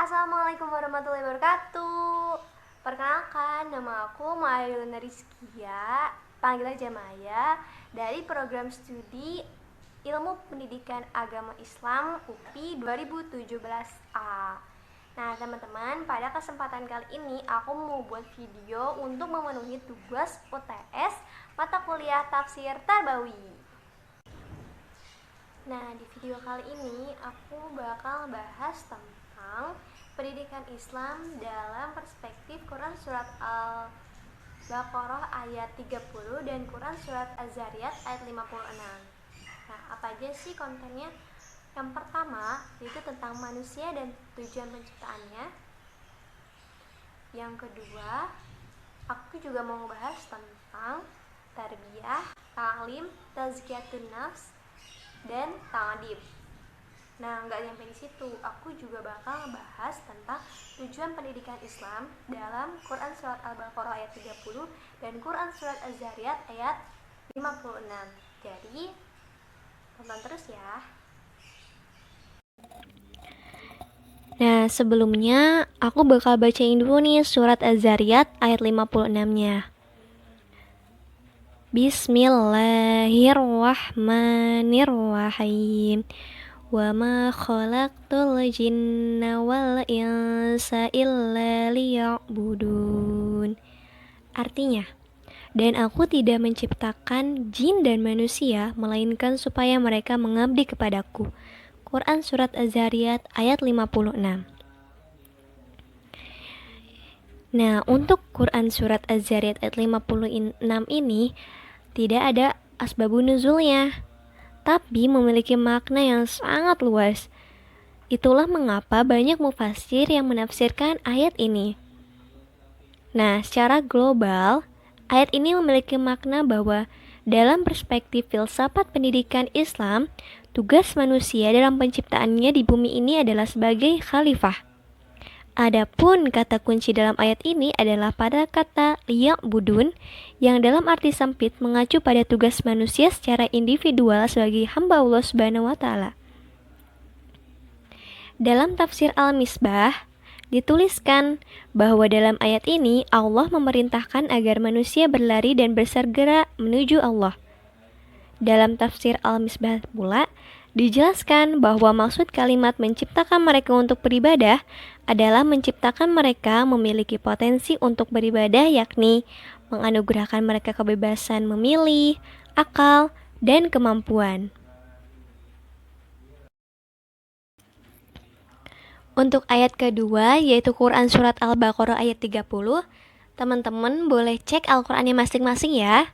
Assalamualaikum warahmatullahi wabarakatuh. Perkenalkan, nama aku Maya Yulina Rizkia, panggil aja Maya, dari program studi Ilmu Pendidikan Agama Islam UPI 2017A. Nah teman-teman, pada kesempatan kali ini aku mau buat video untuk memenuhi tugas UTS mata kuliah Tafsir Tarbawi. Nah, di video kali ini aku bakal bahas tentang pendidikan Islam dalam perspektif Quran Surat Al-Baqarah ayat 30 dan Quran Surat Az-Zariyat ayat 56. Nah, apa aja sih kontennya? Yang pertama, yaitu tentang manusia dan tujuan penciptaannya. Yang kedua, aku juga mau bahas tentang tarbiyah, ta'lim, tazkiyatun nafs, dan ta'dib. Nah, nggak sampai di situ, aku juga bakal ngebahas tentang tujuan pendidikan Islam dalam Quran Surat Al-Baqarah ayat 30 dan Quran Surat Az-Zariyat ayat 56. Jadi, tonton terus ya. Nah, sebelumnya aku bakal bacain dulu nih surat Az-Zariyat ayat 56-nya. Bismillahirrahmanirrahim. Wa ma khalaqtul jinna wal insa illa liya'budun. Artinya, dan aku tidak menciptakan jin dan manusia melainkan supaya mereka mengabdi kepadaku. Quran Surat Az-Zariyat ayat 56. Nah, untuk Quran Surat Az-Zariyat ayat 56 ini tidak ada asbabun nuzulnya, tapi memiliki makna yang sangat luas. Itulah mengapa banyak mufassir yang menafsirkan ayat ini. Nah, secara global, ayat ini memiliki makna bahwa dalam perspektif filsafat pendidikan Islam, tugas manusia dalam penciptaannya di bumi ini adalah sebagai khalifah. Adapun kata kunci dalam ayat ini adalah pada kata liya'budun yang dalam arti sempit mengacu pada tugas manusia secara individual sebagai hamba Allah Subhanahu wa taala. Dalam tafsir Al-Misbah dituliskan bahwa dalam ayat ini Allah memerintahkan agar manusia berlari dan bersegera menuju Allah. Dalam tafsir Al-Misbah pula dijelaskan bahwa maksud kalimat menciptakan mereka untuk beribadah adalah menciptakan mereka memiliki potensi untuk beribadah, yakni menganugerahkan mereka kebebasan memilih, akal, dan kemampuan. Untuk ayat kedua, yaitu Quran Surat Al-Baqarah ayat 30, teman-teman boleh cek Al-Qurannya masing-masing ya.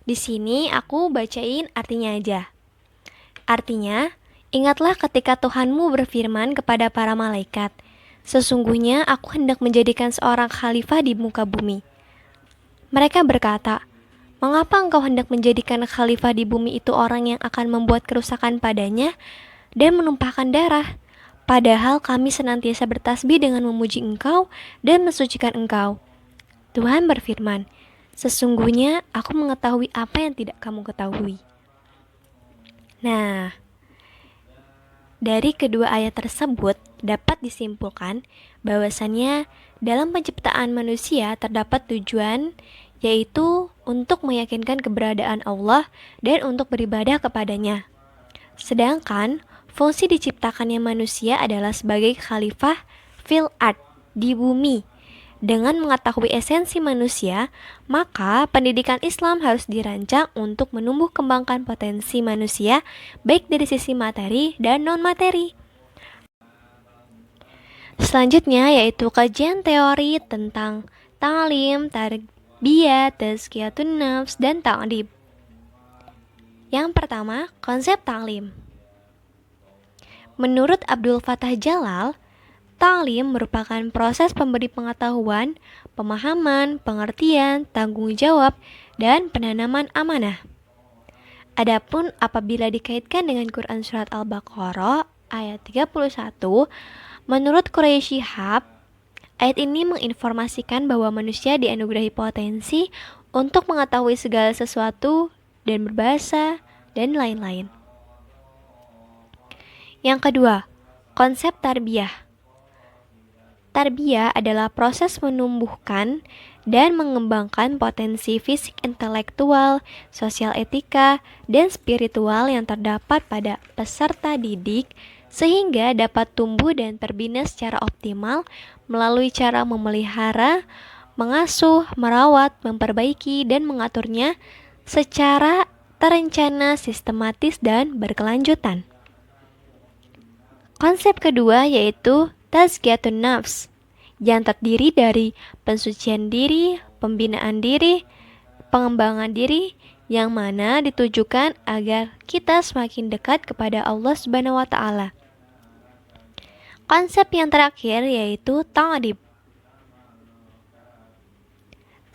Di sini aku bacain artinya aja. Artinya, ingatlah ketika Tuhanmu berfirman kepada para malaikat, sesungguhnya aku hendak menjadikan seorang khalifah di muka bumi. Mereka berkata, mengapa engkau hendak menjadikan khalifah di bumi itu orang yang akan membuat kerusakan padanya dan menumpahkan darah? Padahal kami senantiasa bertasbih dengan memuji engkau dan mensucikan engkau. Tuhan berfirman, sesungguhnya aku mengetahui apa yang tidak kamu ketahui. Nah, dari kedua ayat tersebut dapat disimpulkan bahwasannya dalam penciptaan manusia terdapat tujuan, yaitu untuk meyakinkan keberadaan Allah dan untuk beribadah kepadanya. Sedangkan fungsi diciptakannya manusia adalah sebagai khalifah fil ard, di bumi. Dengan mengetahui esensi manusia, maka pendidikan Islam harus dirancang untuk menumbuh kembangkan potensi manusia, baik dari sisi materi dan non-materi. Selanjutnya yaitu kajian teori tentang ta'lim, tarbiyah, tazkiyatun nafs, dan ta'dib. Yang pertama, konsep ta'lim. Menurut Abdul Fattah Jalal, ta'lim merupakan proses pemberi pengetahuan, pemahaman, pengertian, tanggung jawab, dan penanaman amanah. Adapun apabila dikaitkan dengan Quran Surat Al-Baqarah ayat 31, menurut Quraisy Shihab, ayat ini menginformasikan bahwa manusia dianugerahi potensi untuk mengetahui segala sesuatu dan berbahasa dan lain-lain. Yang kedua, konsep tarbiyah. Tarbiyah adalah proses menumbuhkan dan mengembangkan potensi fisik, intelektual, sosial, etika, dan spiritual yang terdapat pada peserta didik sehingga dapat tumbuh dan terbina secara optimal melalui cara memelihara, mengasuh, merawat, memperbaiki, dan mengaturnya secara terencana, sistematis, dan berkelanjutan. Konsep kedua yaitu tazkiyatun nafs, yang terdiri dari pensucian diri, pembinaan diri, pengembangan diri, yang mana ditujukan agar kita semakin dekat kepada Allah Subhanahu wa Ta'ala. Konsep yang terakhir yaitu ta'dib.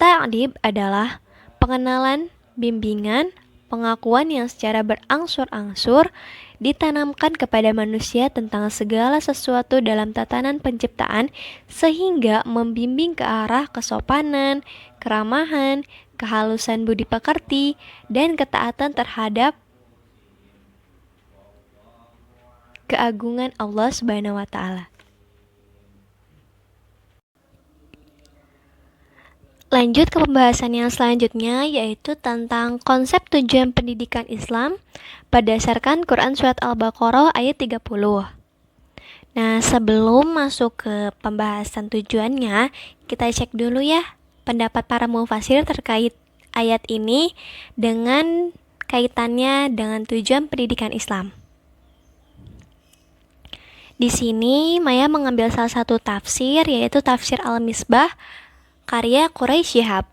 Ta'dib adalah pengenalan, bimbingan, pengakuan yang secara berangsur-angsur ditanamkan kepada manusia tentang segala sesuatu dalam tatanan penciptaan sehingga membimbing ke arah kesopanan, keramahan, kehalusan budi pekerti, dan ketaatan terhadap keagungan Allah Subhanahu wa Ta'ala. Lanjut ke pembahasan yang selanjutnya yaitu tentang konsep tujuan pendidikan Islam berdasarkan Quran Surat Al-Baqarah ayat 30. Nah, sebelum masuk ke pembahasan tujuannya, kita cek dulu ya pendapat para mufasir terkait ayat ini dengan kaitannya dengan tujuan pendidikan Islam. Di sini Maya mengambil salah satu tafsir yaitu tafsir Al-Misbah karya Quraisy Shihab.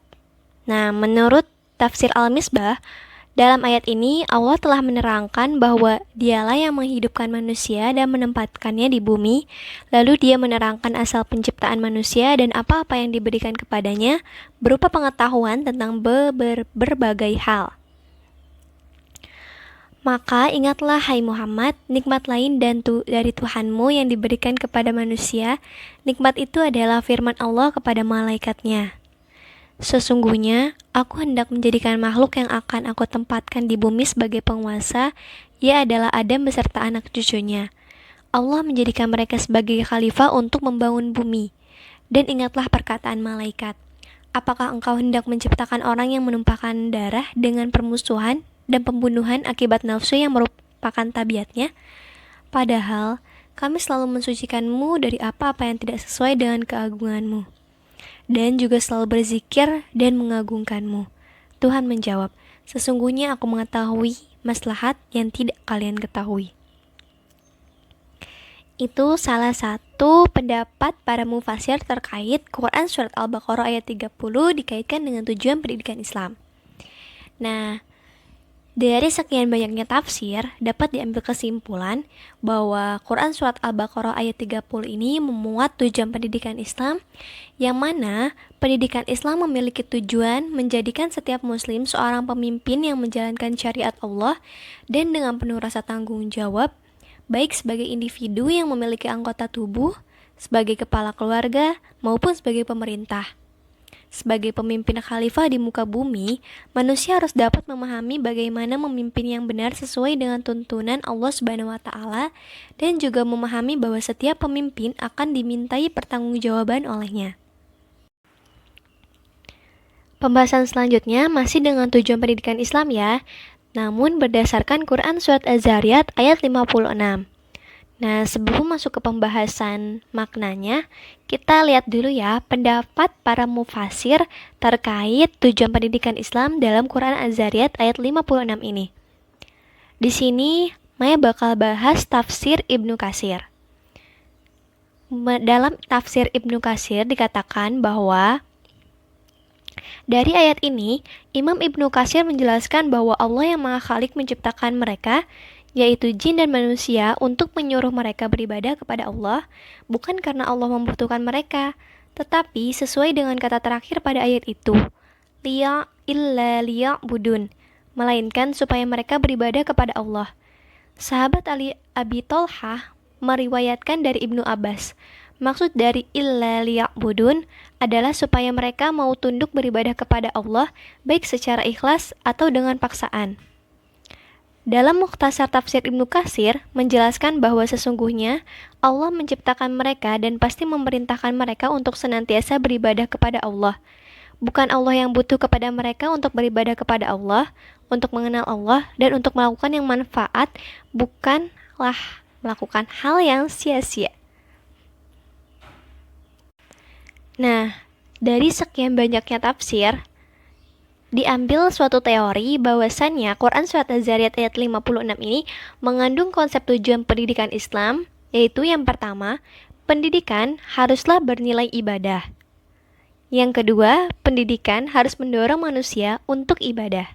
Nah, menurut tafsir Al-Misbah, dalam ayat ini Allah telah menerangkan bahwa Dialah yang menghidupkan manusia dan menempatkannya di bumi, lalu Dia menerangkan asal penciptaan manusia dan apa-apa yang diberikan kepadanya berupa pengetahuan tentang berbagai hal. Maka ingatlah hai Muhammad, nikmat lain dari Tuhanmu yang diberikan kepada manusia. Nikmat itu adalah firman Allah kepada malaikatnya. Sesungguhnya, aku hendak menjadikan makhluk yang akan aku tempatkan di bumi sebagai penguasa. Ia adalah Adam beserta anak cucunya. Allah menjadikan mereka sebagai khalifah untuk membangun bumi. Dan ingatlah perkataan malaikat. Apakah engkau hendak menciptakan orang yang menumpahkan darah dengan permusuhan dan pembunuhan akibat nafsu yang merupakan tabiatnya? Padahal, kami selalu mensucikanmu dari apa-apa yang tidak sesuai dengan keagunganmu, dan juga selalu berzikir dan mengagungkanmu. Tuhan menjawab, sesungguhnya aku mengetahui maslahat yang tidak kalian ketahui. Itu salah satu pendapat para mufasir terkait Quran Surat Al-Baqarah ayat 30 dikaitkan dengan tujuan pendidikan Islam. Nah, dari sekian banyaknya tafsir, dapat diambil kesimpulan bahwa Quran Surat Al-Baqarah ayat 30 ini memuat tujuan pendidikan Islam, yang mana pendidikan Islam memiliki tujuan menjadikan setiap muslim seorang pemimpin yang menjalankan syariat Allah dan dengan penuh rasa tanggung jawab, baik sebagai individu yang memiliki anggota tubuh, sebagai kepala keluarga, maupun sebagai pemerintah. Sebagai pemimpin khalifah di muka bumi, manusia harus dapat memahami bagaimana memimpin yang benar sesuai dengan tuntunan Allah Subhanahu wa Ta'ala dan juga memahami bahwa setiap pemimpin akan dimintai pertanggungjawaban olehnya. Pembahasan selanjutnya masih dengan tujuan pendidikan Islam ya, namun berdasarkan Quran Surat Az-Zariyat ayat 56. Nah, sebelum masuk ke pembahasan maknanya, kita lihat dulu ya pendapat para mufasir terkait tujuan pendidikan Islam dalam Quran Az-Zariyat ayat 56 ini. Di sini, Maya bakal bahas tafsir Ibnu Katsir. Dalam tafsir Ibnu Katsir dikatakan bahwa dari ayat ini, Imam Ibnu Katsir menjelaskan bahwa Allah yang Maha Khalik menciptakan mereka, yaitu jin dan manusia, untuk menyuruh mereka beribadah kepada Allah, bukan karena Allah membutuhkan mereka, tetapi sesuai dengan kata terakhir pada ayat itu, liya'budun, melainkan supaya mereka beribadah kepada Allah. Sahabat Ali Abi Thalhah meriwayatkan dari Ibnu Abbas, maksud dari liya'budun adalah supaya mereka mau tunduk beribadah kepada Allah, baik secara ikhlas atau dengan paksaan. Dalam Mukhtasar Tafsir Ibnu Katsir menjelaskan bahwa sesungguhnya Allah menciptakan mereka dan pasti memerintahkan mereka untuk senantiasa beribadah kepada Allah. Bukan Allah yang butuh kepada mereka untuk beribadah kepada Allah, untuk mengenal Allah, dan untuk melakukan yang manfaat, bukanlah melakukan hal yang sia-sia. Nah, dari sekian banyaknya tafsir, diambil suatu teori bahwasannya Quran Surat Az-Zariyat ayat 56 ini mengandung konsep tujuan pendidikan Islam, yaitu yang pertama, pendidikan haruslah bernilai ibadah. Yang kedua, pendidikan harus mendorong manusia untuk ibadah.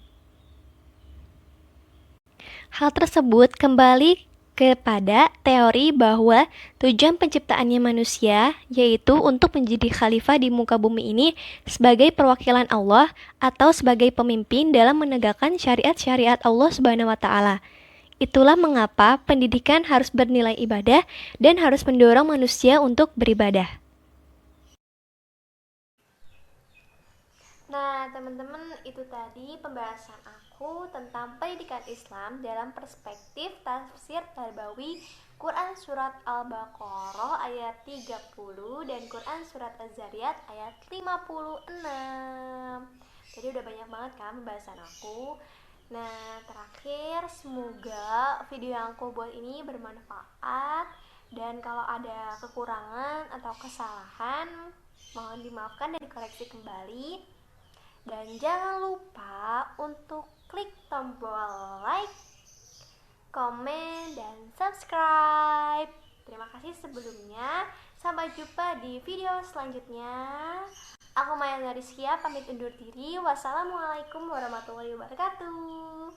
Hal tersebut kembali kepada teori bahwa tujuan penciptaannya manusia yaitu untuk menjadi khalifah di muka bumi ini sebagai perwakilan Allah atau sebagai pemimpin dalam menegakkan syariat-syariat Allah Subhanahu wa taala. Itulah mengapa pendidikan harus bernilai ibadah dan harus mendorong manusia untuk beribadah. Nah, teman-teman, itu tadi pembahasan aku tentang pendidikan Islam dalam perspektif tafsir Tarbawi Quran Surat Al-Baqarah ayat 30 dan Quran Surat Az-Zariyat ayat 56. Jadi udah banyak banget kan pembahasan aku. Nah, terakhir semoga video yang aku buat ini bermanfaat, dan kalau ada kekurangan atau kesalahan mohon dimaafkan dan dikoreksi kembali. Dan jangan lupa untuk klik tombol like, komen, dan subscribe. Terima kasih sebelumnya. Sampai jumpa di video selanjutnya. Aku Maya Nariskia pamit undur diri. Wassalamualaikum warahmatullahi wabarakatuh.